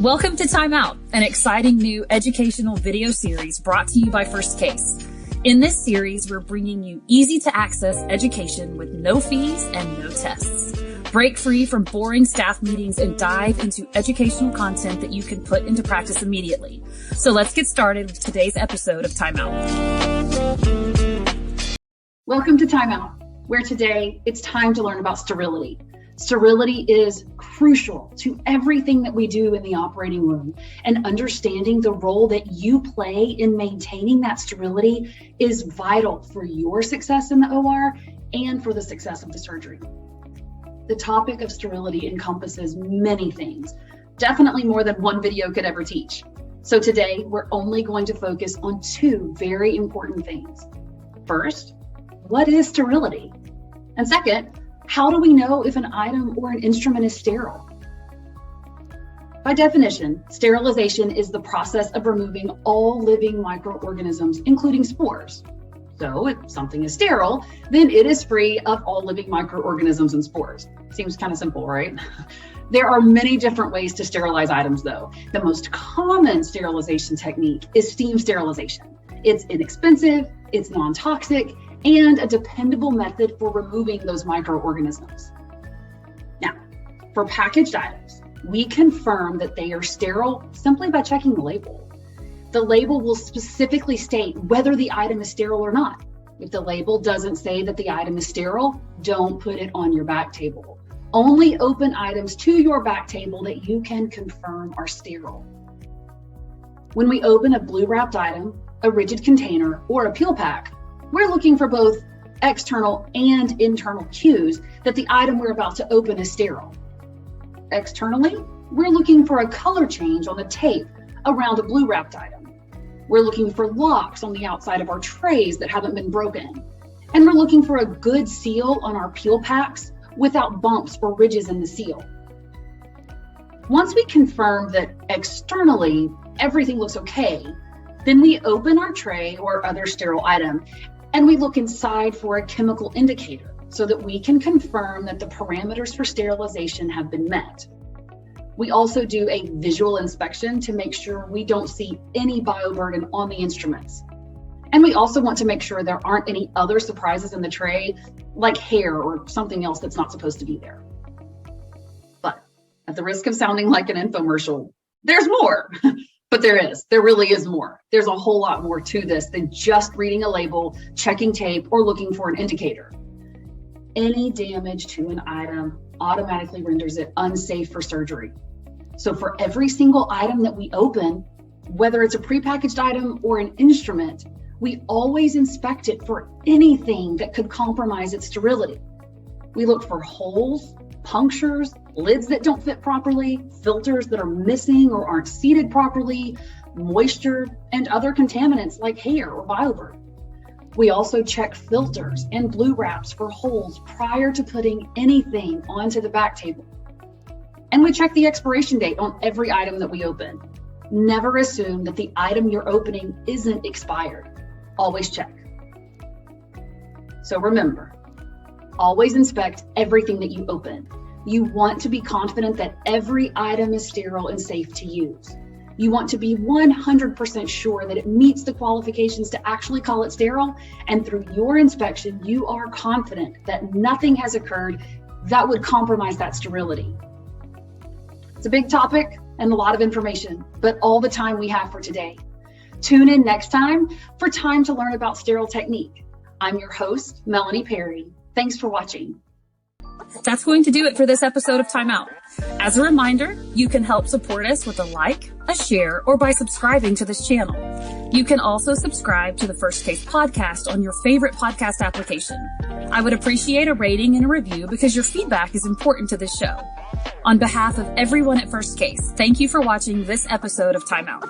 Welcome to TimeOut, an exciting new educational video series brought to you by First Case. In this series, we're bringing you easy-to-access education with no fees and no tests. Break free from boring staff meetings and dive into educational content that you can put into practice immediately. So let's get started with today's episode of TimeOut. Welcome to TimeOut, where today it's time to learn about sterility. Sterility is crucial to everything that we do in the operating room, and understanding the role that you play in maintaining that sterility is vital for your success in the OR and for the success of the surgery. The topic of sterility encompasses many things, definitely more than one video could ever teach. So today, we're only going to focus on two very important things. First, what is sterility? And second, how do we know if an item or an instrument is sterile? By definition, sterilization is the process of removing all living microorganisms, including spores. So if something is sterile, then it is free of all living microorganisms and spores. Seems kind of simple, right? There are many different ways to sterilize items, though. The most common sterilization technique is steam sterilization. It's inexpensive, it's non-toxic, and a dependable method for removing those microorganisms. Now, for packaged items, we confirm that they are sterile simply by checking the label. The label will specifically state whether the item is sterile or not. If the label doesn't say that the item is sterile, don't put it on your back table. Only open items to your back table that you can confirm are sterile. When we open a blue wrapped item, a rigid container, or a peel pack, we're looking for both external and internal cues that the item we're about to open is sterile. Externally, we're looking for a color change on the tape around a blue wrapped item. We're looking for locks on the outside of our trays that haven't been broken. And we're looking for a good seal on our peel packs without bumps or ridges in the seal. Once we confirm that externally everything looks okay, then we open our tray or other sterile item and we look inside for a chemical indicator so that we can confirm that the parameters for sterilization have been met. We also do a visual inspection to make sure we don't see any bioburden on the instruments. And we also want to make sure there aren't any other surprises in the tray, like hair or something else that's not supposed to be there. But at the risk of sounding like an infomercial, there's more. But there really is more. There's a whole lot more to this than just reading a label, checking tape, or looking for an indicator. Any damage to an item automatically renders it unsafe for surgery. So for every single item that we open, whether it's a prepackaged item or an instrument, we always inspect it for anything that could compromise its sterility. We look for holes, punctures, lids that don't fit properly, filters that are missing or aren't seated properly, moisture, and other contaminants like hair or bioburden. We also check filters and blue wraps for holes prior to putting anything onto the back table. And we check the expiration date on every item that we open. Never assume that the item you're opening isn't expired. Always check. So remember, always inspect everything that you open. You want to be confident that every item is sterile and safe to use. You want to be 100% sure that it meets the qualifications to actually call it sterile, and through your inspection, you are confident that nothing has occurred that would compromise that sterility. It's a big topic and a lot of information, but all the time we have for today. Tune in next time for time to learn about sterile technique. I'm your host, Melanie Perry. Thanks for watching. That's going to do it for this episode of TimeOut. As a reminder, you can help support us with a like, a share, or by subscribing to this channel. You can also subscribe to the First Case podcast on your favorite podcast application. I would appreciate a rating and a review because your feedback is important to this show. On behalf of everyone at First Case, thank you for watching this episode of TimeOut.